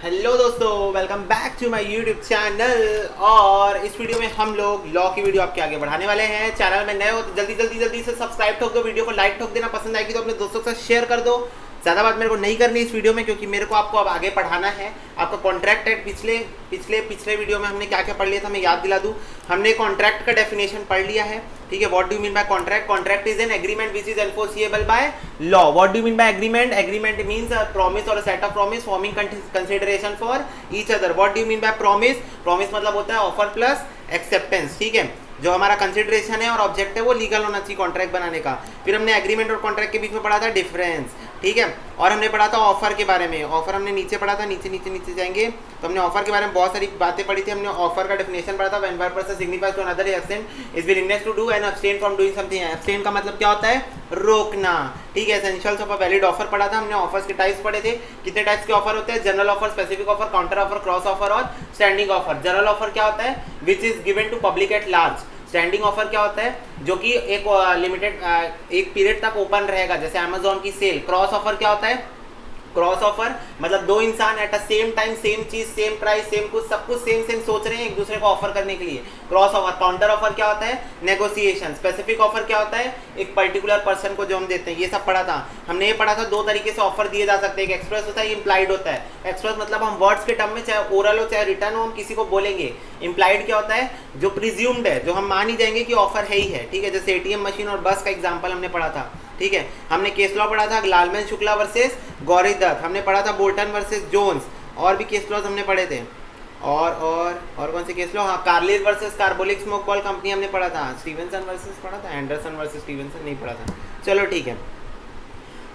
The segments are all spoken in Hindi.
हेलो दोस्तों, welcome back to my YouTube channel. और इस वीडियो में हम लोग लॉ की वीडियो आपके आगे बढ़ाने वाले हैं। चैनल में नए हो तो जल्दी से सब्सक्राइब ठोक दो, वीडियो को लाइक ठोक देना, पसंद आएगी तो अपने दोस्तों के साथ शेयर कर दो। ज़्यादा बात मेरे को नहीं करनी इस वीडियो में, क्योंकि मेरे को आपको अब आगे पढ़ाना है। आपका कॉन्ट्रैक्ट है, पिछले वीडियो में हमने क्या क्या पढ़ लिया था मैं याद दिला दूँ। हमने कॉन्ट्रैक्ट का डेफिनेशन पढ़ लिया है, ठीक है। What do you mean by contract? Contract is an agreement which is enforceable by law. What do you mean by agreement? Agreement means a promise और a set of promise forming consideration for each other. What do you mean by promise? Promise मतलब होता है ऑफर प्लस एक्सेप्टेंस, ठीक है। जो हमारा कंसिडरेशन है और ऑब्जेक्ट है वो लीगल होना चाहिए कॉन्ट्रैक्ट बनाने का। फिर हमने एग्रीमेंट और कॉन्ट्रैक्ट के बीच में पढ़ा था डिफरेंस, ठीक है। और हमने पढ़ा था ऑफर के बारे में। ऑफर हमने नीचे पढ़ा था, नीचे जाएंगे तो हमने ऑफर के बारे में बहुत सारी बातें पढ़ी थी। हमने ऑफर का डेफिनेशन पढ़ा था, when one person signifies to another extend is willingness to do and abstain from doing something. Abstain का मतलब क्या होता है? रोकना, ठीक है। Essentials of a valid offer पढ़ा था हमने। ऑफर्स के टाइप्स पढ़े थे। कितने टाइप्स के ऑफर होते हैं? General offer, specific offer, counter offer, cross offer और स्टैंडिंग ऑफर। जनरल ऑफर क्या होता है? Which is given to public at large. Standing offer क्या होता है? जो कि एक लिमिटेड एक पीरियड तक ओपन रहेगा, जैसे अमेजोन की सेल। क्रॉस ऑफर क्या होता है? क्रॉस ऑफर मतलब दो इंसान at a same time same चीज, सेम प्राइस, सेम कुछ, सब कुछ सेम सोच रहे हैं एक दूसरे को ऑफर करने के लिए, क्रॉस ऑफर। काउंटर ऑफर क्या होता है? नेगोशिएशन। स्पेसिफिक ऑफर क्या होता है? एक पर्टिकुलर पर्सन को जो हम देते हैं। ये सब पढ़ा था हमने। ये पढ़ा था दो तरीके से ऑफर दिए जा सकते हैं, एक एक्सप्रेस होता है, इम्प्लाइड होता है। एक्सप्रेस मतलब हम वर्ड्स के टर्म में, चाहे ओरल हो चाहे रिटर्न हो, हम किसी को बोलेंगे। इम्प्लाइड क्या होता है? जो प्रिज्यूम्ड है, जो हम मान ही जाएंगे कि ऑफर है ही है, ठीक है। जैसे एटीएम मशीन और बस का एग्जाम्पल हमने पढ़ा था, ठीक है। हमने केस लॉ पढ़ा था, लालमैन शुक्ला वर्सेस गौरी दत्त। हमने पढ़ा था बोल्टन वर्सेस जोन्स। और भी केस लॉज हमने पढ़े थे। और कौन से केस लॉ? हाँ, Carlill versus Carbolic Smoke Ball Company हमने पढ़ा था। स्टीवेंसन वर्सेस पढ़ा था, एंडरसन वर्सेस स्टीवेंसन नहीं पढ़ा था। चलो ठीक है।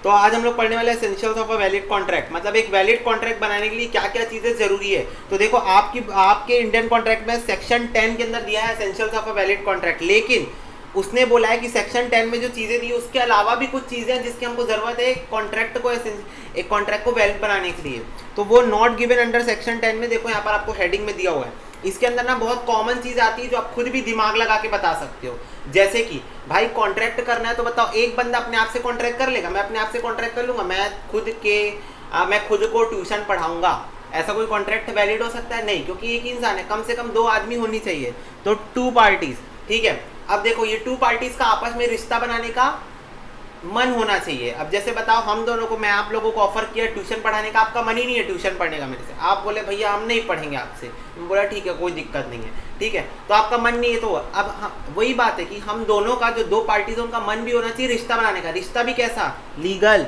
तो आज हम लोग पढ़ने वाले essentials of a valid contract, मतलब एक वैलिड कॉन्ट्रैक्ट बनाने के लिए क्या क्या चीज़ें जरूरी है। तो देखो आपके इंडियन कॉन्ट्रैक्ट में सेक्शन 10 के अंदर दिया है essentials of a valid contract, लेकिन उसने बोला है कि सेक्शन 10 में जो चीज़ें दी उसके अलावा भी कुछ चीज़ें हैं जिसकी हमको ज़रूरत है एक कॉन्ट्रैक्ट को वैलिड बनाने के लिए। तो वो नॉट गिवन अंडर सेक्शन 10 में। देखो यहाँ पर आपको हेडिंग में दिया हुआ है। इसके अंदर ना बहुत कॉमन चीज़ आती है जो आप खुद भी दिमाग लगा के बता सकते हो। जैसे कि भाई कॉन्ट्रैक्ट करना है तो बताओ, एक बंदा अपने आप से कॉन्ट्रैक्ट कर लेगा? मैं अपने आप से कॉन्ट्रैक्ट कर लूँगा? मैं खुद को ट्यूशन पढ़ाऊँगा, ऐसा कोई कॉन्ट्रैक्ट वैलिड हो सकता है? नहीं, क्योंकि एक इंसान है, कम से कम दो आदमी होनी चाहिए, तो टू पार्टीज, ठीक है। अब देखो ये टू पार्टीज का आपस में रिश्ता बनाने का मन होना चाहिए। अब जैसे बताओ हम दोनों को, मैं आप लोगों को ऑफर किया ट्यूशन पढ़ाने का, आपका मन ही नहीं है ट्यूशन पढ़ने का मेरे से। आप बोले भैया हम नहीं पढ़ेंगे आपसे, मैं बोला ठीक है कोई दिक्कत नहीं है, ठीक है। तो आपका मन नहीं है, तो अब वही बात है कि हम दोनों का, जो दो पार्टीज उनका मन भी होना चाहिए रिश्ता बनाने का। रिश्ता भी कैसा? लीगल,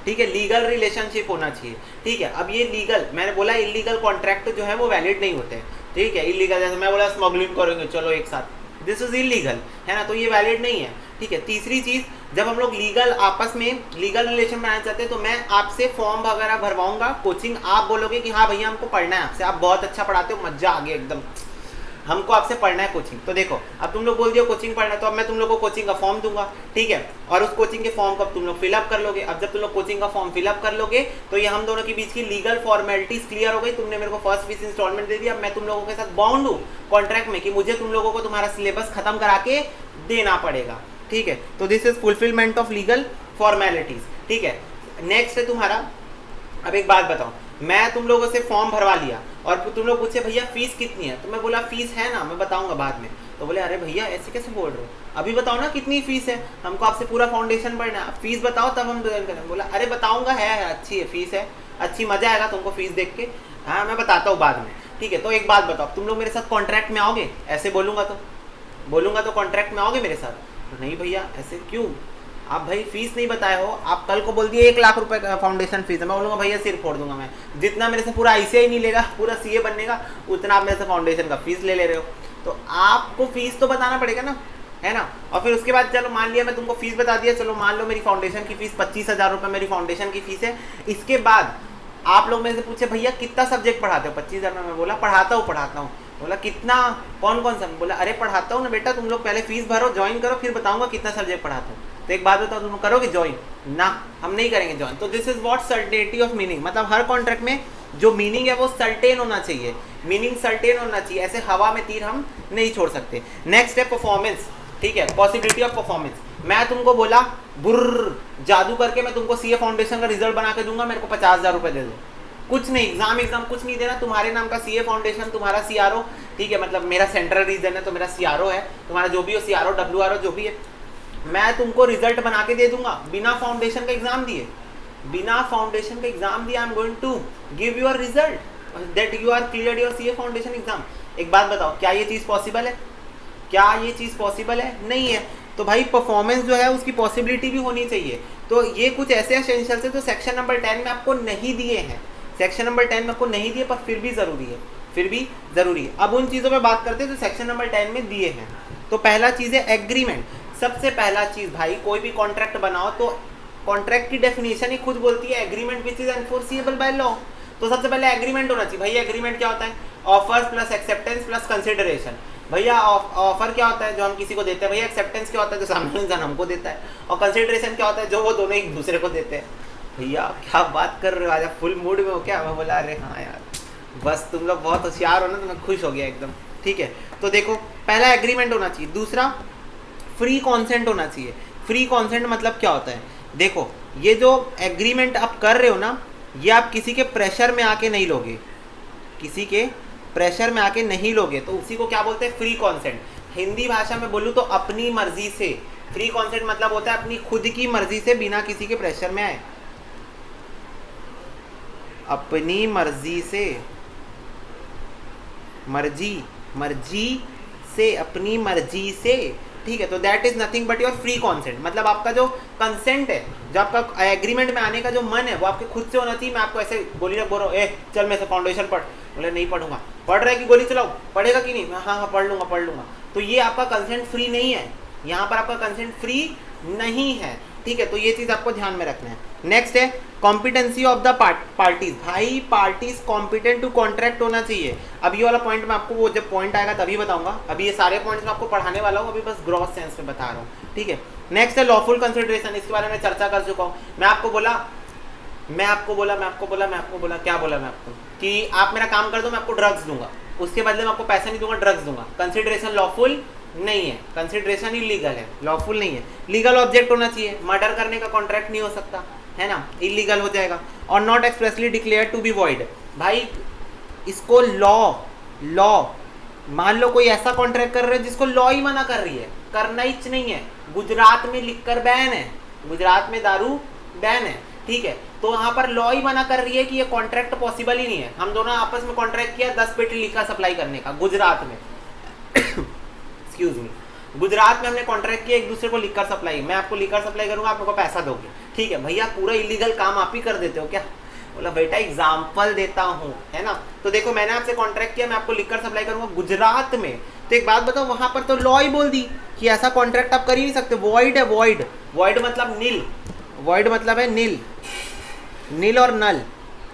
ठीक है। लीगल रिलेशनशिप होना चाहिए, ठीक है। अब ये लीगल, मैंने बोला इलीगल कॉन्ट्रैक्ट जो है वो वैलिड नहीं होते, ठीक है। इलीगल, जैसे मैं बोला स्मगलिंग करेंगे चलो एक साथ, दिस इज इलीगल, है ना, तो ये वैलिड नहीं है, ठीक है। तीसरी चीज़, जब हम लोग लीगल आपस में लीगल रिलेशन बनाना चाहते हैं तो मैं आपसे फॉर्म वगैरह भरवाऊंगा, कोचिंग, आप बोलोगे कि हाँ भैया हमको पढ़ना है आपसे, आप बहुत अच्छा पढ़ाते हो, मजा आ गया एकदम, हमको आपसे पढ़ना है कोचिंग। तो देखो अब तुम लोग बोल दियो कोचिंग पढ़ना है, तो अब मैं तुम लोग को कोचिंग का फॉर्म दूंगा, ठीक है। और उस कोचिंग के फॉर्म को तुम लोग फिलअप कर लोगे। अब जब तुम लोग कोचिंग का फॉर्म फिलअप कर लोगे तो ये हम दोनों के बीच की लीगल फॉर्मेलिटीज क्लियर हो गई। तुमने मेरे को फर्स्ट फीस इंस्टॉलमेंट दे दिया, अब मैं तुम लोगों के साथ बाउंड हूँ कॉन्ट्रैक्ट में कि मुझे तुम लोगों को तुम्हारा सिलेबस खत्म करा के देना पड़ेगा, ठीक है। तो this is fulfilment of legal formalities, ठीक है। नेक्स्ट है तुम्हारा, अब एक बात बताओ, मैं तुम लोगों से फॉर्म भरवा लिया और तुम लोग पूछे भैया फीस कितनी है, तो मैं बोला फीस है ना, मैं बताऊंगा बाद में। तो बोले अरे भैया ऐसे कैसे बोल रहे हो, अभी बताओ ना कितनी फीस है, हमको आपसे पूरा फाउंडेशन पढ़ना है, फीस बताओ तब हम ज्वाइन करेंगे। बोला अरे बताऊंगा, है अच्छी है, फीस है अच्छी, मजा आएगा तुमको फीस देख के, हाँ मैं बताता हूँ बाद में, ठीक है। तो एक बात बताओ, तुम लोग मेरे साथ कॉन्ट्रैक्ट में आओगे? ऐसे बोलूंगा तो कॉन्ट्रैक्ट में आओगे मेरे साथ? तो नहीं भैया ऐसे क्यों, आप भाई फीस नहीं बताए हो, आप कल को बोल दिए 1 लाख रुपए का फाउंडेशन फीस है, मैं बोलूँगा भैया सिर फोड़ दूंगा मैं, जितना मेरे से पूरा ICI नहीं लेगा, पूरा CA बनने का, उतना आप मेरे से फाउंडेशन का फीस ले रहे हो। तो आपको फीस तो बताना पड़ेगा ना, है ना। और फिर उसके बाद चलो मान लिया मैं तुमको फीस बता दिया, चलो मान लो मेरी फाउंडेशन की फीस 25,000 रुपये मेरी फाउंडेशन की फीस है। इसके बाद आप लोग मेरे से पूछे भैया कितना सब्जेक्ट पढ़ाते हो? 25,000 में। मैं बोला पढ़ाता हूँ। बोला कितना, कौन सा? बोला अरे पढ़ाता हूँ ना बेटा, तुम लोग पहले फीस भरो, ज्वाइन करो, फिर बताऊंगा कितना सब्जेक्ट पढ़ाता हूँ। तो एक बात बताओ, तुम करोगे ज्वाइन? ना, हम नहीं करेंगे ज्वाइन। तो this is what certainty of meaning, मतलब हर कॉन्ट्रैक्ट में जो मीनिंग है वो सर्टेन होना चाहिए, मीनिंग सर्टेन होना चाहिए, ऐसे हवा में तीर हम नहीं छोड़ सकते। नेक्स्ट है परफॉर्मेंस, ठीक है, पॉसिबिलिटी ऑफ परफॉर्मेंस। मैं तुमको बोला बुर्र जादू करके मैं तुमको CA फाउंडेशन का रिजल्ट बना के दूंगा, मेरे को 50,000 रुपये दे दो, कुछ नहीं, एग्जाम कुछ नहीं देना, तुम्हारे नाम का सीए फाउंडेशन, तुम्हारा सीआरओ, ठीक है, मतलब मेरा सेंट्रल रीजन है तो मेरा सीआरओ है, तुम्हारा जो भी हो सीआरओ डब्ल्यूआरओ जो भी है, मैं तुमको रिजल्ट बना के दे दूंगा बिना फाउंडेशन का एग्जाम दिए, बिना फाउंडेशन का एग्जाम दिया। I am going to give your result that you are clear your CA foundation exam. एक बात बताओ, क्या ये चीज़ पॉसिबल है? क्या ये चीज़ पॉसिबल है? नहीं है। तो भाई परफॉर्मेंस जो है उसकी पॉसिबिलिटी भी होनी चाहिए। तो ये कुछ ऐसे एसेंशियल्स है जो सेक्शन नंबर 10 में आपको नहीं दिए हैं, सेक्शन नंबर 10 में आपको नहीं दिए, पर फिर भी ज़रूरी है, फिर भी ज़रूरी है। अब उन चीज़ों पे बात करते हैं जो सेक्शन नंबर 10 में दिए हैं। तो पहला चीज़ है एग्रीमेंट। सबसे पहला चीज़ भाई, कोई भी कॉन्ट्रैक्ट बनाओ तो कॉन्ट्रैक्ट की डेफिनेशन ही खुद बोलती है agreement which is enforceable by law. तो सबसे पहले एग्रीमेंट होना चाहिए। भैया एग्रीमेंट क्या होता है? Offers plus acceptance plus consideration. भैया ऑफर क्या होता है? जो हम किसी को देते हैं। भैया एक्सेप्टेंस क्या होता है? जो सामने वाला इंसान हमको देता है। और कंसिडरेशन क्या होता है? जो वो दोनों एक दूसरे को देते हैं। भैया क्या बात कर रहे हो, आज फुल मूड में हो क्या? मैं बोला अरे हाँ यार, बस तुम लोग बहुत होशियार हो ना, तो मैं खुश हो गया एकदम। ठीक है, तो देखो पहला एग्रीमेंट होना चाहिए। दूसरा फ्री कॉन्सेंट होना चाहिए। फ्री कॉन्सेंट मतलब क्या होता है? देखो ये जो एग्रीमेंट आप कर रहे हो ना, ये आप किसी के प्रेशर में आके नहीं लोगे, किसी के प्रेशर में आके नहीं लोगे, तो उसी को क्या बोलते हैं? Free consent. हिंदी भाषा में बोलूँ तो अपनी मर्जी से। फ्री कॉन्सेंट मतलब होता है अपनी खुद की मर्जी से, बिना किसी के प्रेशर में आए, अपनी मर्जी से, मर्जी से, अपनी मर्जी से। ठीक है, तो that is nothing but your free consent. मतलब आपका जो कंसेंट है, जो आपका एग्रीमेंट में आने का जो मन है, वो आपके खुद से होना चाहिए। मैं आपको ऐसे गोली रख बोल रहा हूँ, ए चल मैं से फाउंडेशन पढ़, बोले नहीं पढ़ूंगा। पढ़ रहा है कि गोली चलाओ, पढ़ेगा कि नहीं? हाँ हाँ पढ़ लूंगा। तो ये आपका कंसेंट फ्री नहीं है, यहाँ पर आपका कंसेंट फ्री नहीं है। ठीक है, तो ये चीज़ आपको ध्यान में रखना है। नेक्स्ट है कॉम्पिटेंसी ऑफ द पार्टीज। भाई पार्टीज कॉम्पिटेंट टू कॉन्ट्रैक्ट होना चाहिए। अब ये वाला पॉइंट मैं आपको, वो जब पॉइंट आएगा तभी बताऊंगा। अभी ये सारे पॉइंट्स मैं आपको पढ़ाने वाला हूँ, अभी बस ग्रॉस सेंस में बता रहा हूँ। ठीक है, नेक्स्ट है लॉफुल कंसिडरेशन। इसके बारे में चर्चा कर चुका हूँ। मैं आपको बोला क्या बोला मैं आपको कि आप मेरा काम कर दो, मैं आपको ड्रग्स दूंगा, उसके बदले में आपको पैसा नहीं दूंगा, ड्रग्स दूंगा। कंसिडरेशन लॉफुल नहीं है, कंसिडरेशन इलीगल है, लॉफुल नहीं है। लीगल ऑब्जेक्ट होना चाहिए। मर्डर करने का कॉन्ट्रैक्ट नहीं हो सकता है ना, इलीगल हो जाएगा। और not expressly declare to be void. भाई इसको लॉ मान लो कोई ऐसा कॉन्ट्रैक्ट कर रहे हैं जिसको लॉ ही मना कर रही है, करना ही नहीं है। गुजरात में लिकर बैन है, गुजरात में दारू बैन है। ठीक है, तो वहाँ पर लॉ ही मना कर रही है कि ये कॉन्ट्रैक्ट पॉसिबल ही नहीं है। हम दोनों आपस में कॉन्ट्रैक्ट किया 10 पेटी लिकर सप्लाई करने का गुजरात में एक्सक्यूज मी, गुजरात में हमने कॉन्ट्रैक्ट किया एक दूसरे को लिकर सप्लाई। मैं आपको लिकर सप्लाई करूंगा, आप मेरे को पैसा दोगे। ठीक है भैया, पूरा इलीगल काम आप ही कर देते हो क्या? बोला बेटा एग्जाम्पल देता हूँ, है ना। तो देखो मैंने आपसे कॉन्ट्रैक्ट किया, मैं आपको लिकर सप्लाई करूंगा गुजरात में। तो एक बात बताओ, वहां पर तो लॉ ही बोल दी कि ऐसा कॉन्ट्रैक्ट आप कर ही नहीं सकते, वॉइड है। वॉइड मतलब नील, वॉइड मतलब है नील, नील और नल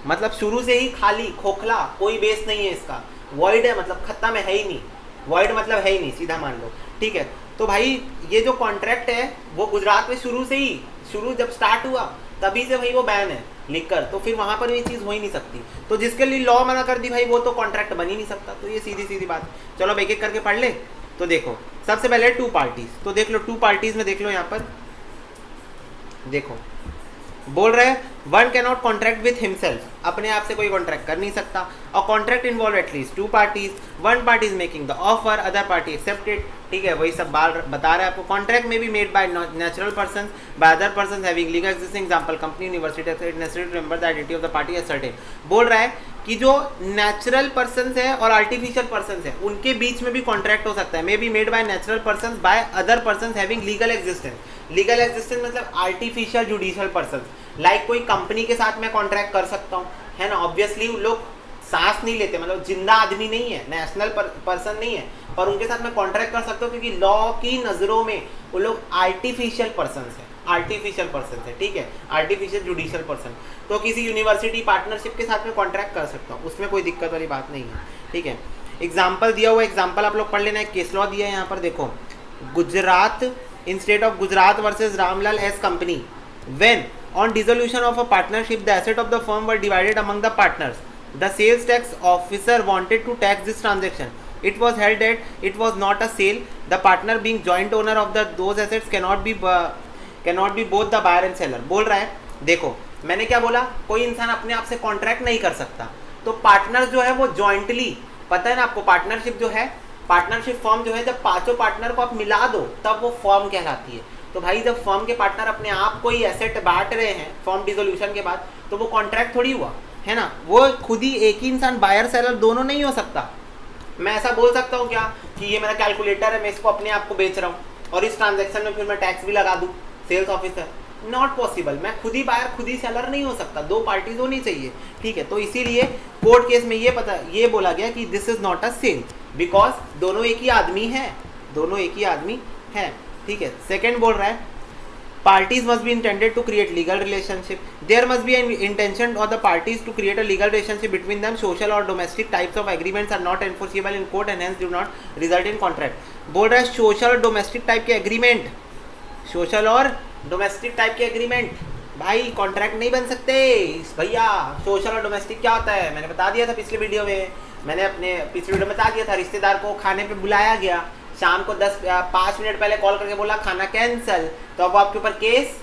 मतलब शुरू से ही खाली, खोखला, कोई बेस नहीं है इसका। वॉइड है मतलब खत्म है ही नहीं, वॉइड मतलब है ही नहीं, सीधा मान लो। ठीक है, तो भाई ये जो कॉन्ट्रैक्ट है वो गुजरात में शुरू जब स्टार्ट हुआ तभी से भाई वो बैन है लिखकर, तो फिर वहां पर ये चीज़ हो ही नहीं सकती। तो जिसके लिए लॉ मना कर दी भाई, वो तो कॉन्ट्रैक्ट बन ही नहीं सकता। तो ये सीधी बात। चलो अब एक एक करके पढ़ ले। तो देखो सबसे पहले टू पार्टीज। तो देख लो टू पार्टीज में, देख लो यहाँ पर देखो बोल रहे हैं one can not contract with himself, अपने आप से कोई कॉन्ट्रैक्ट कर नहीं सकता। और contract involve at least to parties, one party is making the offer, other party accepted. ठीक है, वही सब बात बता रहा है आपको। कॉन्ट्रैक्ट में be made by natural person, by other person having legal existing, example company, university, it necessary to remember the identity of the party as certain. बोल रहा है कि जो नेचुरल पर्सन है और आर्टिफिशियल पर्सन है उनके बीच में भी कॉन्ट्रैक्ट हो सकता है। May be made by natural person, by other person having legal existence. Legal existence मतलब आर्टिफिशियल जुडिशियल पर्सन। लाइक कोई कंपनी के साथ मैं कॉन्ट्रैक्ट कर सकता हूँ, है ना। ऑब्वियसली वो लोग सांस नहीं लेते, मतलब जिंदा आदमी नहीं है, नेशनल पर्सन नहीं है, पर उनके साथ मैं कॉन्ट्रैक्ट कर सकता हूँ क्योंकि लॉ की नज़रों में वो लोग आर्टिफिशियल पर्सन है, आर्टिफिशियल पर्सन है। ठीक है, आर्टिफिशियल जुडिशियल पर्सन। तो किसी यूनिवर्सिटी पार्टनरशिप के साथ में कॉन्ट्रैक्ट कर सकता हूँ, उसमें कोई दिक्कत वाली बात नहीं है। ठीक है, एग्जाम्पल दिया हुआ, एग्जाम्पल आप लोग पढ़ लेना। एक केस लॉ दिया है यहाँ पर, देखो गुजरात इन state of Gujarat versus Ramlal S company, when on dissolution of a partnership the asset of the firm were divided among the partners, the sales tax officer wanted to tax this transaction. It was held that it was not a sale, the partner being joint owner of those assets cannot be both the buyer and seller. बोल रहा है देखो मैंने क्या बोला, कोई इंसान अपने आप से कॉन्ट्रैक्ट नहीं कर सकता। तो पार्टनर जो है वो जॉइंटली, पता है ना आपको, पार्टनरशिप जो है, पार्टनरशिप फर्म जो है, जब पांचों पार्टनर को आप मिला दो तब वो फर्म कहलाती है। तो भाई जब फर्म के पार्टनर अपने आप को ही एसेट बांट रहे हैं फर्म डिसोल्यूशन के बाद, तो वो कॉन्ट्रैक्ट थोड़ी हुआ, है ना। वो खुद ही एक ही इंसान बायर सेलर दोनों नहीं हो सकता। मैं ऐसा बोल सकता हूँ क्या कि ये मेरा कैलकुलेटर है, मैं इसको अपने आप को बेच रहा हूँ और इस ट्रांजैक्शन में फिर मैं टैक्स भी लगा दूँ, सेल्स ऑफिसर, नॉट पॉसिबल। मैं खुद ही बायर खुद ही सेलर नहीं हो सकता, दो पार्टीज होनी चाहिए, ठीक है। तो इसीलिए कोर्ट केस में ये बोला गया कि this is not a sale, because दोनों एक ही आदमी है, दोनों एक ही आदमी है, ठीक है। सेकंड बोल रहा है parties must be intended to create legal relationship. There must be an intention of the parties to create a legal relationship between them. Social or domestic types of agreements are not enforceable in court and hence do not result in contract. बोल रहा है सोशल और डोमेस्टिक टाइप के एग्रीमेंट, सोशल और डोमेस्टिक टाइप के एग्रीमेंट भाई कॉन्ट्रैक्ट नहीं बन सकते भैया। सोशल और डोमेस्टिक क्या होता है, मैंने बता दिया था पिछले वीडियो में, मैंने अपने पिछले वीडियो में बता दिया था। रिश्तेदार को खाने पे बुलाया गया, शाम को 5 मिनट पहले कॉल करके बोला खाना कैंसिल, तो अब वो आपके ऊपर केस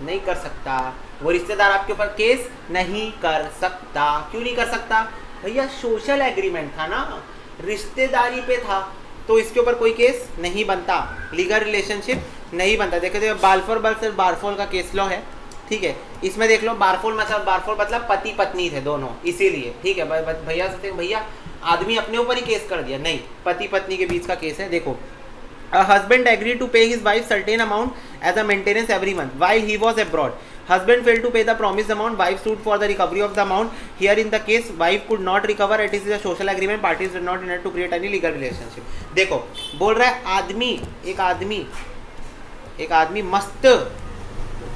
नहीं कर सकता, वो रिश्तेदार आपके ऊपर केस नहीं कर सकता। क्यों नहीं कर सकता भैया, सोशल एग्रीमेंट था ना, रिश्तेदारी पे था, तो इसके ऊपर कोई केस नहीं बनता, लीगल रिलेशनशिप नहीं बनता। देखो बालफोर वर्सेस बारफोल का केस लॉ है, ठीक है। इसमें देख लो बारफोल मतलब पति पत्नी थे दोनों, इसीलिए, ठीक है। भैया सोचते भैया आदमी अपने ऊपर ही केस कर दिया, नहीं, पति पत्नी के बीच का केस है। देखो, a husband agreed to pay his wife certain amount as a maintenance every month while he was abroad. Husband failed to pay the promised amount. Wife sued for the recovery of the amount. Here in the case, wife could not recover. It is a social agreement. Parties did not intend to create any legal relationship. देखो, बोल रहा है एक आदमी मस्त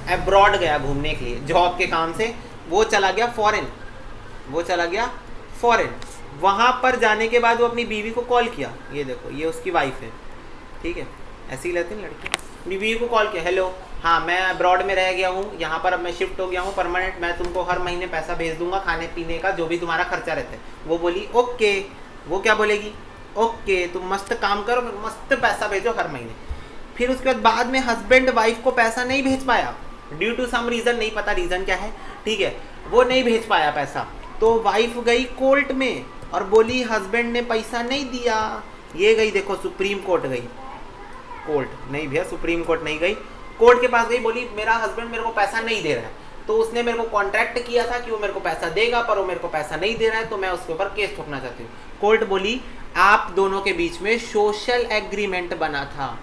अब्रॉड गया घूमने के लिए जॉब के काम से, वो चला गया फॉरेन, वहाँ पर जाने के बाद वो अपनी बीवी को कॉल किया, ये देखो ये उसकी वाइफ है, ठीक है, ऐसे ही रहती है लड़की। अपनी बीवी को कॉल किया, हेलो हाँ मैं अब्रॉड में रह गया हूँ, यहाँ पर अब मैं शिफ्ट हो गया हूँ परमानेंट, मैं तुमको हर महीने पैसा भेज दूंगा खाने पीने का, जो भी तुम्हारा खर्चा रहता है। वो बोली ओके, वो क्या बोलेगी, ओके तुम मस्त काम करो, मस्त पैसा भेजो हर महीने। फिर उसके बाद में हस्बैंड वाइफ को पैसा नहीं भेज पाया ड्यू टू सम रीज़न, नहीं पता रीज़न क्या है, ठीक है, वो नहीं भेज पाया पैसा। तो वाइफ गई कोर्ट में और बोली हस्बैंड ने पैसा नहीं दिया। ये गई देखो सुप्रीम कोर्ट गई, कोर्ट नहीं भैया सुप्रीम कोर्ट नहीं गई, कोर्ट के पास गई, बोली मेरा हस्बैंड मेरे को पैसा नहीं दे रहा है, तो उसने मेरे को कॉन्ट्रैक्ट किया था कि वो मेरे को पैसा देगा, पर वो मेरे को पैसा नहीं दे रहा है, तो मैं उसके ऊपर केस ठोकना चाहती हूँ। कोर्ट बोली आप दोनों के बीच में सोशल एग्रीमेंट बना था,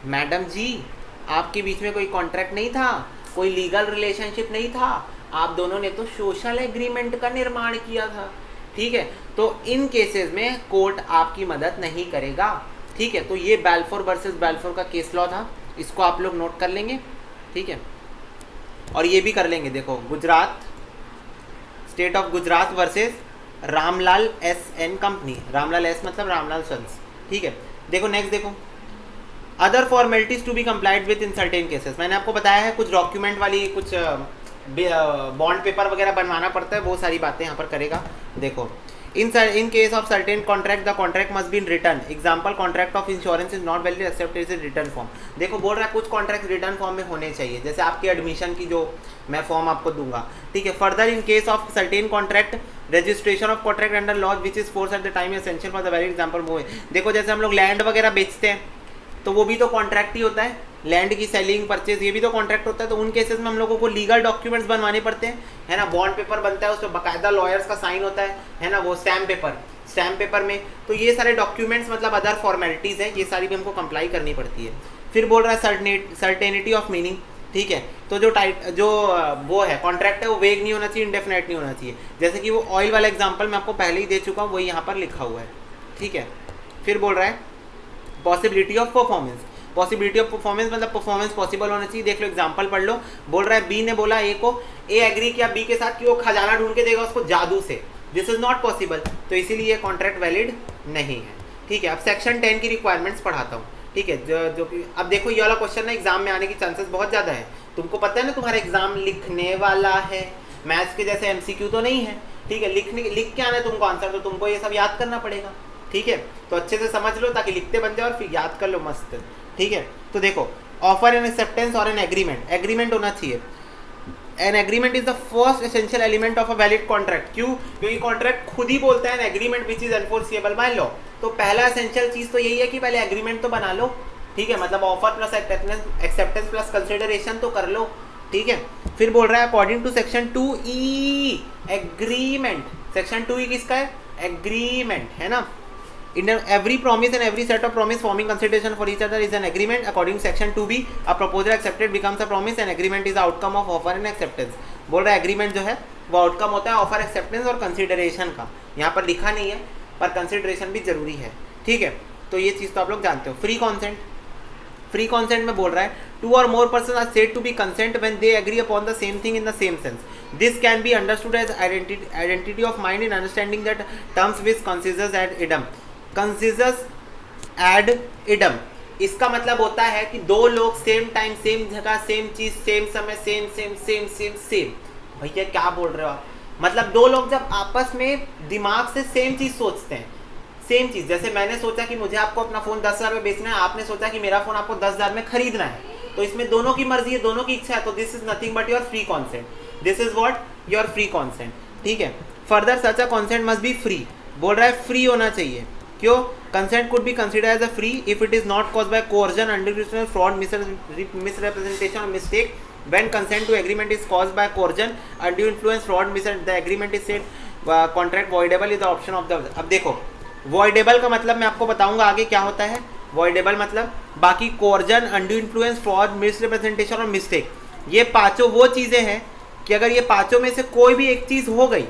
मैडम जी आपके बीच में कोई कॉन्ट्रैक्ट नहीं था, कोई लीगल रिलेशनशिप नहीं था, आप दोनों ने तो सोशल एग्रीमेंट का निर्माण किया था, ठीक है। तो इन केसेस में कोर्ट आपकी मदद नहीं करेगा, ठीक है। तो ये बालफोर वर्सेस बालफोर का केस लॉ था, इसको आप लोग नोट कर लेंगे, ठीक है। और ये भी कर लेंगे, देखो Gujarat, state of Gujarat versus Ramlal S N company, Ramlal S मतलब रामलाल सन्स, ठीक है। देखो नेक्स्ट देखो, other formalities to be complied with in certain cases. मैंने आपको बताया है कुछ डॉक्यूमेंट वाली, कुछ बॉन्ड पेपर वगैरह बनवाना पड़ता है, वो सारी बातें यहाँ पर करेगा। देखो in case of certain contract the contract must be in written, example contract of insurance is not valid except it is in written form। देखो बोल रहा है कुछ कॉन्ट्रैक्ट रिटर्न फॉर्म में होने चाहिए, जैसे आपके एडमिशन की जो मैं फॉर्म आपको दूंगा, ठीक है। Further in case of certain contract registration of contract under laws which is force at the time essential for the valid example वो है। देखो जैसे हम लोग लैंड वगैरह बेचते हैं तो वो भी तो कॉन्ट्रैक्ट ही होता है, लैंड की सेलिंग परचेज ये भी तो कॉन्ट्रैक्ट होता है। तो उन केसेस में हम लोगों को लीगल डॉक्यूमेंट्स बनवाने पड़ते हैं, है ना, बॉन्ड पेपर बनता है, उस पर बाकायदा लॉयर्स का साइन होता है ना, वो स्टैम्प पेपर में। तो ये सारे डॉक्यूमेंट्स मतलब अदर फॉर्मेलिटीज़ हैं, ये सारी भी हमको कंप्लाई करनी पड़ती है। फिर बोल रहा है सर्टेनिटी ऑफ मीनिंग, ठीक है। तो जो वो है कॉन्ट्रैक्ट है वो वेग नहीं होना चाहिए, इंडेफिनेट नहीं होना चाहिए। जैसे कि वो ऑयल वाला एग्जाम्पल मैं आपको पहले ही दे चुका हूँ, वही यहाँ पर लिखा हुआ है, ठीक है। फिर बोल रहा है possibility of performance, possibility of performance मतलब परफॉर्मेंस पॉसिबल होना चाहिए। देख लो एग्जांपल पढ़ लो, बोल रहा है बी ने बोला ए को, ए एग्री किया बी के साथ कि वो खजाना ढूंढ के देगा उसको जादू से, दिस इज नॉट पॉसिबल, तो इसीलिए कॉन्ट्रैक्ट वैलिड नहीं है, ठीक है। अब सेक्शन 10 की रिक्वायरमेंट्स पढ़ाता हूँ, ठीक है, जो कि अब देखो ये वाला क्वेश्चन ना एग्जाम में आने की चांसेस बहुत ज़्यादा है। तुमको पता है ना तुम्हारा एग्जाम लिखने वाला है, मैथ्स के जैसे MCQ तो नहीं है, ठीक है। लिख के आना है तुमको आंसर, तो तुमको ये सब याद करना पड़ेगा, ठीक है। तो अच्छे से समझ लो ताकि लिखते बन जाए और फिर याद कर लो मस्त, ठीक है। तो देखो ऑफर एंड एक्सेप्टेंस और एन एग्रीमेंट, एग्रीमेंट होना चाहिए। An agreement is the first essential element of a valid contract. क्यों? क्योंकि कॉन्ट्रैक्ट खुद ही बोलता है N agreement which is enforceable by law. तो पहला एसेंशियल चीज तो यही है कि पहले एग्रीमेंट तो बना लो, ठीक है, मतलब offer plus acceptance plus consideration तो कर लो, ठीक है। फिर बोल रहा है according to section 2E agreement, section 2E किसका है? एग्रीमेंट, है ना। In every promise and every set of promise forming consideration for each other is an agreement. According to section 2B, a proposal accepted becomes a promise and agreement is the outcome of offer and acceptance. बोल रहा है एग्रीमेंट जो है वो आउटकम होता है ऑफर एक्सेप्टेंस और कंसिडरेशन का। यहाँ पर लिखा नहीं है पर कंसिडरेशन भी जरूरी है, ठीक है। तो ये चीज़ तो आप लोग जानते हो। फ्री कॉन्सेंट, फ्री कॉन्सेंट में बोल रहा है टू और more person are said to be consent when they agree upon the same thing in the same sense. This can be understood as identity of mind in understanding that terms which considers ad idem. Considers ad idem इसका मतलब होता है कि दो लोग सेम टाइम सेम जगह सेम चीज सेम समय same same same same same. भैया क्या बोल रहे हो आप? मतलब दो लोग जब आपस में दिमाग से सेम चीज सोचते हैं, सेम चीज, जैसे मैंने सोचा कि मुझे आपको अपना फोन 10,000 में बेचना है, आपने सोचा कि मेरा फोन आपको 10,000 में खरीदना है, तो इसमें दोनों की मर्जी है, दोनों की इच्छा है, तो this is nothing but your free consent. This is what your free consent. ठीक है. Further such a consent must be free. बोल रहा है फ्री होना चाहिए. क्यों? Consent could be consider as a free if it is not caused by coercion, understanding, fraud, misrepresentation और mistake. When consent to agreement is caused by coercion, undue influence, fraud, the agreement is said contract voidable is the option of the. अब देखो voidable का मतलब मैं आपको बताऊंगा आगे क्या होता है. voidable मतलब बाकी coercion, undue influence, fraud, misrepresentation और mistake, ये पांचों वो चीज़ें हैं कि अगर ये पांचों में से कोई भी एक चीज़ हो गई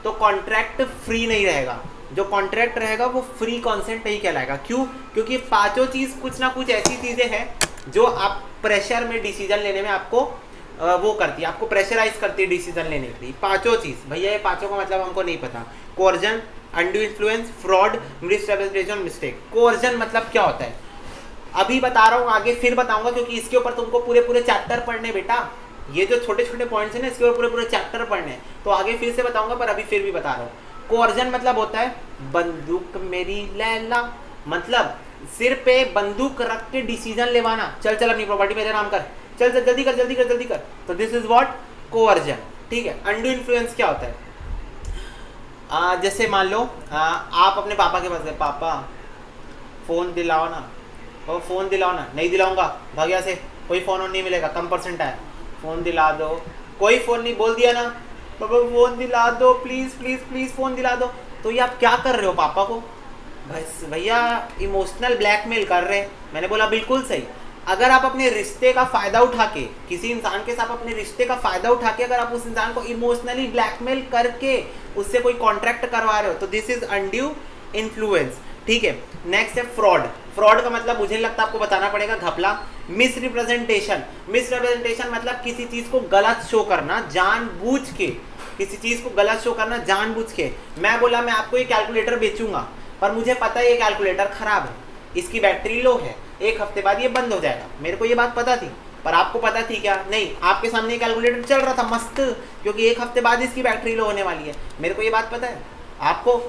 तो कॉन्ट्रैक्ट फ्री नहीं रहेगा. जो कॉन्ट्रैक्ट रहेगा वो फ्री कॉन्सेंट नहीं कहलाएगा. क्यों? क्योंकि पांचों चीज़ कुछ ना कुछ ऐसी चीज़ें हैं जो आप प्रेशर में डिसीजन लेने में आपको वो करती है, आपको प्रेशराइज करती है डिसीजन लेने के लिए. पांचों चीज़. भैया ये पांचों का मतलब हमको नहीं पता. Coercion, undue influence, fraud, misrepresentation, mistake. Coercion मतलब क्या होता है अभी बता रहा हूँ, आगे फिर बताऊंगा, क्योंकि इसके ऊपर तुमको पूरे पूरे चैप्टर पढ़ने बेटा. ये जो छोटे छोटे पॉइंट्स हैं ना, इसके ऊपर पूरे पूरे चैप्टर पढ़ने, तो आगे फिर से बताऊंगा, पर अभी फिर भी बता रहा हूँ. कोर्जन मतलब होता है बंदूक मेरी लैला, मतलब सिर पे बंदूक रख के डिसीजन लेवाना. चल चल अपनी प्रॉपर्टी पे नाम कर, चल चल जल्दी कर जल्दी कर जल्दी कर. तो दिस इज व्हाट कोवर्जन. ठीक है. अनड्यू इन्फ्लुएंस क्या होता है? जैसे मान लो आप अपने पापा के पास गए, पापा फोन दिलाओ ना, वो फोन दिलाओ ना. नहीं दिलाऊंगा, भाग्या से कोई फोन नहीं मिलेगा, कम परसेंट है, फोन दिला दो. कोई फोन नहीं, बोल दिया ना पापा फोन दिला दो प्लीज प्लीज प्लीज फोन दिला दो. तो ये आप क्या कर रहे हो पापा को? बस भैया इमोशनल ब्लैकमेल कर रहे हैं. मैंने बोला बिल्कुल सही. अगर आप अपने रिश्ते का फ़ायदा उठा के, किसी इंसान के साथ अपने रिश्ते का फ़ायदा उठा के अगर आप उस इंसान को इमोशनली ब्लैकमेल करके उससे कोई कॉन्ट्रैक्ट करवा रहे हो, तो दिस इज अनड्यू इन्फ्लुएंस. ठीक है. नेक्स्ट है फ्रॉड. फ्रॉड का मतलब मुझे नहीं लगता आपको बताना पड़ेगा, घपला. मिसरिप्रेजेंटेशन. मिसरिप्रेजेंटेशन मतलब किसी चीज़ को गलत शो करना जानबूझ के, किसी चीज़ को गलत शो करना जानबूझ के. मैं बोला मैं आपको ये कैलकुलेटर बेचूंगा, पर मुझे पता है ये कैलकुलेटर खराब है, इसकी बैटरी लो है, एक हफ्ते बाद ये बंद हो जाएगा. मेरे को ये बात पता थी, पर आपको पता थी क्या? नहीं. आपके सामने कैलकुलेटर चल रहा था मस्त, क्योंकि एक हफ्ते बाद इसकी बैटरी लो होने वाली है. मेरे को ये बात पता है, आपको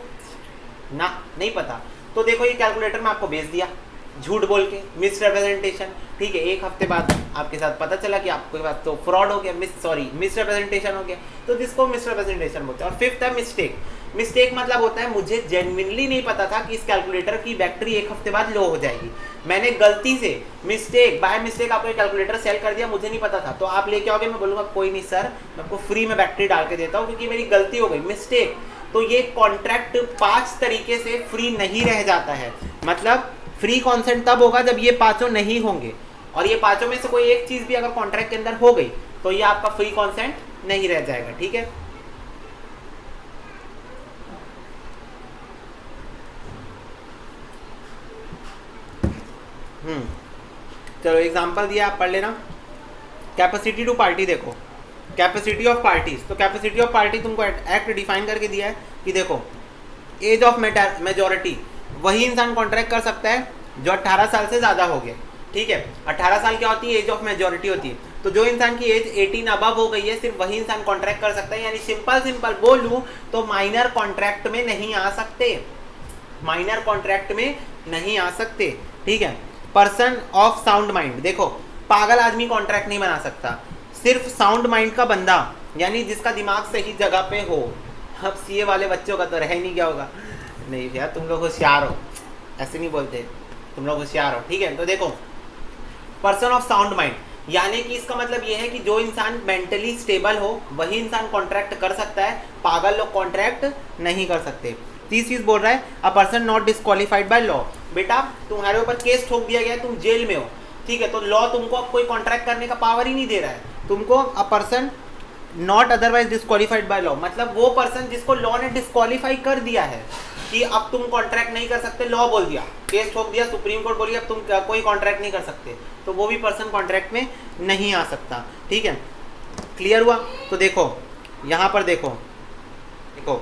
ना नहीं पता. तो देखो ये कैलकुलेटर मैं आपको बेच दिया झूठ बोल के, मिसरिप्रेजेंटेशन. ठीक है. एक हफ्ते बाद आपके साथ पता चला कि आपके पास तो फ्रॉड हो गया, मिसरिप्रेजेंटेशन हो गया. तो जिसको मिसरिप्रेजेंटेशन बोलते हैं. और फिफ्थ है मिस्टेक. मिस्टेक मतलब होता है मुझे जेन्युइनली नहीं पता था कि इस कैलकुलेटर की बैटरी एक हफ्ते बाद लो हो जाएगी. मैंने गलती से बाय मिस्टेक आपको कैलकुलेटर सेल कर दिया, मुझे नहीं पता था. तो आप लेके आओगे, मैं बोलूँगा कोई नहीं सर, मैं आपको फ्री में बैटरी डाल के देता हूँ, क्योंकि मेरी गलती हो गई, मिस्टेक. तो ये कॉन्ट्रैक्ट 5 तरीके से फ्री नहीं रह जाता है. मतलब फ्री कॉन्सेंट तब होगा जब ये पांचों नहीं होंगे, और ये पांचों में से कोई एक चीज भी अगर कॉन्ट्रैक्ट के अंदर हो गई तो ये आपका फ्री कॉन्सेंट नहीं रह जाएगा. ठीक है. चलो एग्जांपल दिया, आप पढ़ लेना. Capacity to party. देखो कैपेसिटी ऑफ पार्टीज. तो कैपेसिटी ऑफ पार्टी तुमको एक्ट डिफाइन करके दिया है कि देखो एज ऑफ मेजॉरिटी, वही इंसान कॉन्ट्रैक्ट कर सकता है जो 18 साल से ज़्यादा हो गया. ठीक है. 18 साल क्या होती है? एज ऑफ मेजॉरिटी होती है. तो जो इंसान की एज 18 अबव हो गई है, सिर्फ वही इंसान कॉन्ट्रैक्ट कर सकता है. यानी सिंपल बोलूँ तो माइनर कॉन्ट्रैक्ट में नहीं आ सकते, माइनर कॉन्ट्रैक्ट में नहीं आ सकते. ठीक है. Person of sound mind. देखो पागल आदमी कॉन्ट्रैक्ट नहीं बना सकता, सिर्फ साउंड माइंड का बंदा, यानी जिसका दिमाग सही जगह पे हो। अब सीए वाले बच्चों का तो रह ही नहीं गया होगा। नहीं यार, तुम लोग होशियार हो, ऐसे नहीं बोलते, तुम लोग होशियार हो, ठीक है। तो देखो, पर्सन ऑफ साउंड माइंड, यानी कि इसका मतलब ये है कि जो इंसान मेंटली स्टेबल हो वही इंसान कॉन्ट्रैक्ट कर सकता है, पागल लोग कॉन्ट्रैक्ट नहीं कर सकते। 30 चीज बोल रहा है, a person not disqualified by law. बेटा तुम्हारे ऊपर केस ठोक दिया गया है, तुम जेल में हो, ठीक है, तो लॉ तुमको अब कोई कॉन्ट्रैक्ट करने का पावर ही नहीं दे रहा है तुमको। A person not otherwise disqualified by law, मतलब वो पर्सन जिसको लॉ ने डिस्क्वालीफाई कर दिया है कि अब तुम कॉन्ट्रैक्ट नहीं कर सकते, लॉ बोल दिया, केस ठोक दिया, सुप्रीम कोर्ट बोली अब तुम कोई कॉन्ट्रैक्ट नहीं कर सकते, तो वो भी पर्सन कॉन्ट्रैक्ट में नहीं आ सकता, ठीक है। क्लियर हुआ? तो देखो यहाँ पर देखो देखो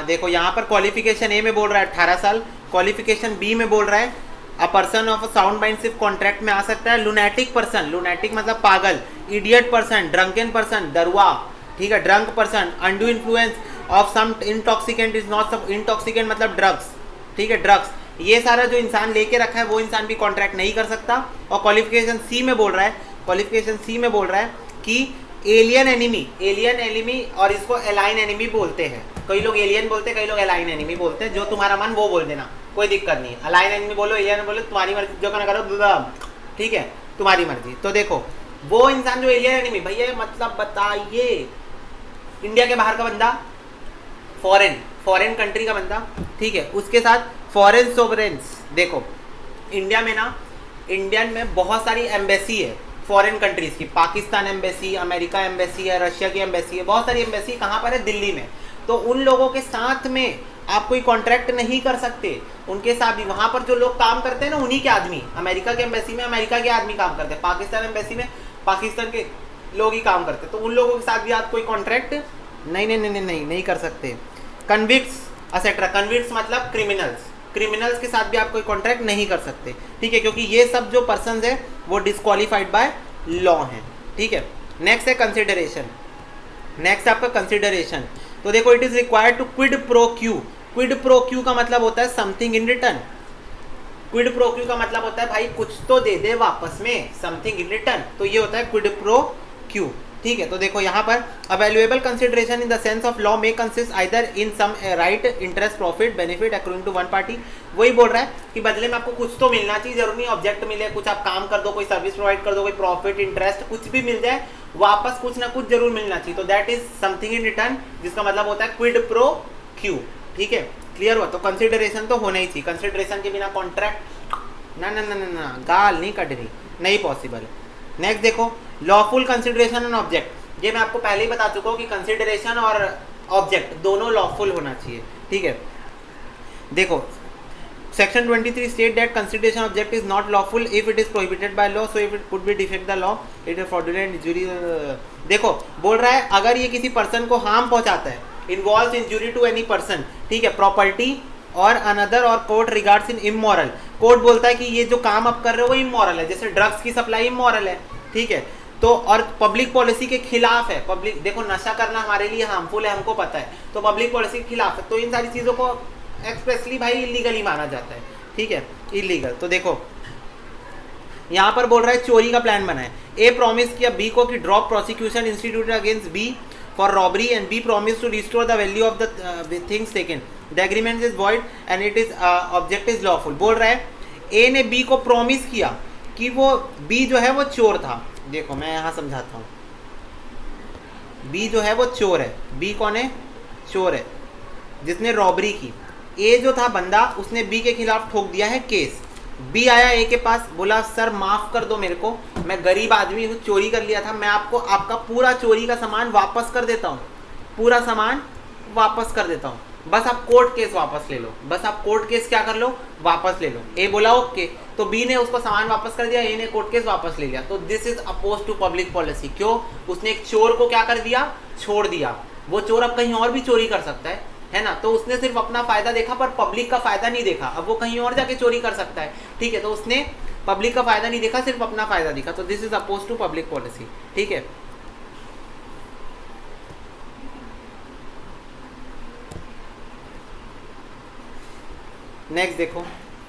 देखो यहाँ पर क्वालिफिकेशन ए में बोल रहा है 18 साल, क्वालिफिकेशन बी में बोल रहा है a person of a sound mind सिर्फ कॉन्ट्रैक्ट में आ सकता है। लुनैटिक पर्सन, लुनैटिक मतलब पागल, इडियट पर्सन, ड्रंकन पर्सन, दरवा, ठीक है, drunk person, undue influence of some intoxicant is not sub, intoxicant मतलब ड्रग्स, ठीक है, ड्रग्स, ये सारा जो इंसान लेके रखा है वो इंसान भी कॉन्ट्रैक्ट नहीं कर सकता। और क्वालिफिकेशन सी में बोल रहा है, क्वालिफिकेशन सी में बोल रहा है कि एलियन एनिमी, एलियन एनिमी, और इसको एलाइन एनिमी बोलते हैं, कई लोग एलियन बोलते हैं, कई लोग एलाइन एनिमी बोलते हैं, जो तुम्हारा मन वो बोल देना, कोई दिक्कत नहीं। अलाइन एनिमी बोलो, एलियन बोलो, तुम्हारी मर्जी, जो करना करो, ठीक है, तुम्हारी मर्जी। तो देखो वो इंसान जो एलियन एनिमी, भैया मतलब बताइए, इंडिया के बाहर का बंदा, फॉरेन कंट्री का बंदा, ठीक है, उसके साथ फॉरेन सोवरेंस। देखो इंडिया में ना, इंडियन में बहुत सारी एम्बेसी है फॉरेन कंट्रीज की, पाकिस्तान एम्बेसी, अमेरिका एम्बेसी है, रशिया की एम्बेसी है, बहुत सारी एम्बेसी कहाँ पर है? दिल्ली में। तो उन लोगों के साथ में आप कोई कॉन्ट्रैक्ट नहीं कर सकते, उनके साथ भी वहाँ पर जो लोग काम करते हैं ना, उन्हीं के आदमी, अमेरिका के एम्बेसी में अमेरिका के आदमी काम करते हैं, पाकिस्तान एम्बेसी में पाकिस्तान के लोग ही काम करते हैं, तो उन लोगों के साथ भी आप कोई कॉन्ट्रैक्ट नहीं कर सकते। कन्विक्ट्स एक्सेट्रा, कन्विक्ट्स मतलब क्रिमिनल्स, क्रिमिनल्स के साथ भी आप कोई कॉन्ट्रैक्ट नहीं कर सकते, ठीक है, क्योंकि ये सब जो पर्सन्स है वो डिस्क्वालीफाइड बाय लॉ हैं, ठीक है। नेक्स्ट है कंसिडरेशन, नेक्स्ट आपका कंसिडरेशन। तो देखो, it is required to quid pro quo. Quid pro quo का मतलब होता है something in return, quid pro quo का मतलब होता है भाई कुछ तो दे दे वापस में, समथिंग इन रिटर्न, तो ये होता है क्विड प्रो क्यू, ठीक है। तो देखो यहाँ पर a valuable consideration in the sense of law में consist either in some right, interest, profit, benefit accruing to one party. वही बोल रहा है कि बदले में आपको कुछ तो मिलना चाहिए, जरूरी नहीं ऑब्जेक्ट मिले, कुछ आप काम कर दो, कोई सर्विस प्रोवाइड कर दो, कोई प्रॉफिट, इंटरेस्ट, कुछ भी मिल जाए, वापस कुछ ना कुछ जरूर मिलना चाहिए, तो that is something in return, जिसका मतलब होता है क्विड प्रो क्यू, ठीक है। क्लियर हुआ? तो कंसिडरेशन तो होना ही चाहिए, कंसिडरेशन के बिना कॉन्ट्रैक्ट ना गाल नहीं कट रही, नहीं पॉसिबल। नेक्स्ट देखो, लॉफुल कंसिडरेशन एंड ऑब्जेक्ट। ये मैं आपको पहले ही बता चुका हूँ कि कंसिडरेशन और ऑब्जेक्ट दोनों लॉफुल होना चाहिए, ठीक है। देखो section 23 state that consideration object is not lawful if it is prohibited by law, so if it could be defect the law, it is fraudulent injury. देखो बोल रहा है अगर ये किसी पर्सन को हार्म पहुंचाता है, involves injury to any person, ठीक है, प्रॉपर्टी और अनदर, और court regards in immoral. Court बोलता है कि ये जो काम आप कर रहे हो वो इमोरल है, जैसे ड्रग्स की सप्लाई इमोरल है, ठीक है, तो और पब्लिक पॉलिसी के खिलाफ है। पब्लिक देखो नशा करना हमारे लिए हार्मफुल है, हमको पता है, तो पब्लिक पॉलिसी के खिलाफ है, तो इन सारी चीज़ों को एक्सप्रेसली भाई इलीगल ही माना जाता है, ठीक है, इलीगल। तो देखो यहाँ पर बोल रहा है चोरी का प्लान बना है, ए प्रॉमिस किया बी को कि drop prosecution instituted against B for robbery and B promise to restore the value of the things taken, the agreement is void and it is object is lawful. बोल रहा है ए ने बी को प्रॉमिस किया कि वो बी जो है वो चोर था। देखो मैं यहाँ समझाता हूँ, बी जो है वो चोर है, बी कौन है? चोर है जिसने रॉबरी की। ए जो था बंदा उसने बी के खिलाफ ठोक दिया है केस। बी आया ए के पास, बोला सर माफ़ कर दो मेरे को, मैं गरीब आदमी हूँ, चोरी कर लिया था, मैं आपको आपका पूरा चोरी का सामान वापस कर देता हूँ, पूरा सामान वापस कर देता हूँ, बस आप कोर्ट केस वापस ले लो, बस आप कोर्ट केस क्या कर लो, वापस ले लो। ए बोला ओके, तो बी ने उसको सामान वापस कर दिया, ए ने कोर्ट केस वापस ले लिया। तो this is oppose to public policy. क्यों? उसने एक चोर को क्या कर दिया? छोड़ दिया। वो चोर अब कहीं और भी चोरी कर सकता है ना, तो उसने सिर्फ अपना फायदा देखा पर पब्लिक का फायदा नहीं देखा। अब वो कहीं और जाके चोरी कर सकता है, ठीक है, तो उसने पब्लिक का फायदा नहीं देखा, सिर्फ अपना फायदा देखा, तो this is oppose to public policy, ठीक है। नेक्स्ट देखो,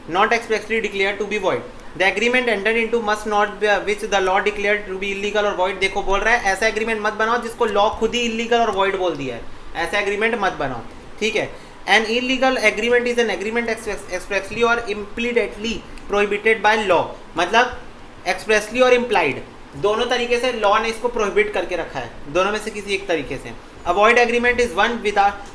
not expressly declare to be void. The agreement entered into must not which the law declared to be illegal और वॉइड। देखो बोल रहा है ऐसा एग्रीमेंट मत बनाओ जिसको लॉ खुद ही इलीगल और वॉइड बोल दिया है, ऐसा एग्रीमेंट मत बनाओ, ठीक है। An illegal agreement is an agreement expressly और इम्प्लीडेटली प्रोहिबिटेड बाय लॉ, मतलब एक्सप्रेसली और इम्प्लाइड दोनों तरीके से लॉ ने इसको प्रोहिबिट करके रखा है, दोनों में से किसी एक तरीके से। Avoid agreement is one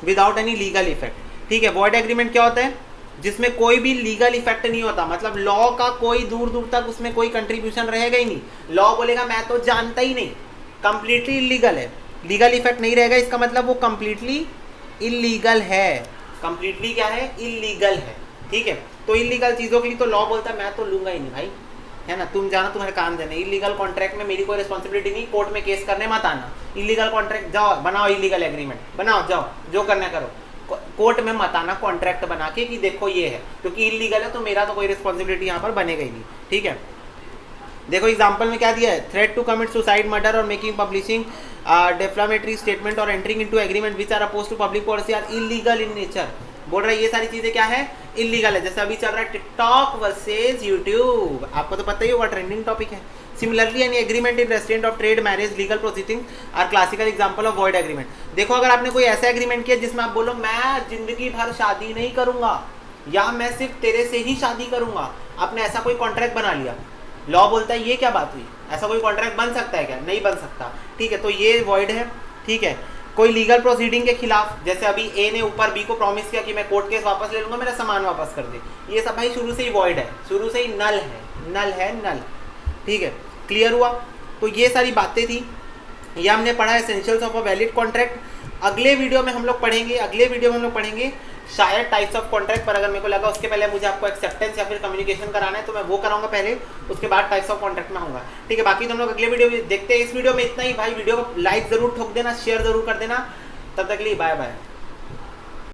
without any legal effect, ठीक है। वॉइड एग्रीमेंट क्या होता है? जिसमें कोई भी लीगल इफेक्ट नहीं होता, मतलब लॉ का कोई दूर दूर तक उसमें कोई कंट्रीब्यूशन रहेगा ही नहीं। लॉ बोलेगा मैं तो जानता ही नहीं, कंप्लीटली इलीगल है, लीगल इफेक्ट नहीं रहेगा, इसका मतलब वो कंप्लीटली इलीगल है। कंप्लीटली क्या है? इलीगल है, ठीक है। तो इलीगल चीज़ों के लिए तो लॉ बोलता है मैं तो लूंगा ही नहीं भाई, है ना, तुम जाना तुम्हारे काम देने। इलीगल कॉन्ट्रैक्ट में मेरी कोई रिस्पॉन्सिबिलिटी नहीं, कोर्ट में केस करने मत आना। इलीगल कॉन्ट्रैक्ट जाओ बनाओ, इलीगल एग्रीमेंट बनाओ, जाओ जो करना करो, कोर्ट में मत आना कॉन्ट्रैक्ट बना के कि देखो ये है, क्योंकि इलीगल है तो मेरा तो कोई रिस्पॉन्सिबिलिटी यहाँ पर बनेगा ही नहीं, ठीक है। देखो एग्जाम्पल में क्या दिया है? Threat to commit suicide, murder और मेकिंग पब्लिशिंग डेफ्लामेटरी स्टेटमेंट और entering into agreement which are oppose to public policy or illegal in nature. बोल रहा है ये सारी चीजें क्या है? इलीगल है। जैसे अभी चल रहा है टिकटॉक वर्सेज यूट्यूब, आपको तो पता ही होगा, ट्रेंडिंग टॉपिक है। Similarly any agreement in restraint of trade, marriage, legal proceeding are classical example of void agreement. देखो अगर आपने कोई ऐसा एग्रीमेंट किया जिसमें आप बोलो मैं जिंदगी भर शादी नहीं करूंगा या मैं सिर्फ तेरे से ही शादी करूंगा, आपने ऐसा कोई कॉन्ट्रैक्ट बना लिया, लॉ बोलता है ये क्या बात हुई, ऐसा कोई कॉन्ट्रैक्ट बन सकता है क्या? नहीं बन सकता, ठीक है। तो ये वॉइड है, ठीक है। कोई लीगल प्रोसीडिंग के खिलाफ, जैसे अभी ए ने ऊपर बी को प्रॉमिस किया कि मैं कोर्ट केस वापस ले लूंगा, मेरा सामान वापस कर दे, ये सब भाई शुरू से ही वॉइड है, शुरू से ही नल है, नल है, नल, ठीक है। क्लियर हुआ? तो ये सारी बातें थी, ये हमने पढ़ा essentials of a valid contract. अगले वीडियो में हम लोग पढ़ेंगे शायद टाइप्स ऑफ कॉन्ट्रैक्ट, पर अगर मेरे को लगा उसके पहले मुझे आपको एक्सेप्टेंस या फिर कम्युनिकेशन कराना है तो मैं वो कराऊंगा पहले, उसके बाद टाइप्स ऑफ कॉन्ट्रैक्ट में आऊँगा, ठीक है। बाकी तो हम लोग अगले वीडियो देखते हैं। इस वीडियो में इतना ही भाई, वीडियो को लाइक जरूर ठोक देना, शेयर जरूर कर देना। तब तक के लिए बाय बाय।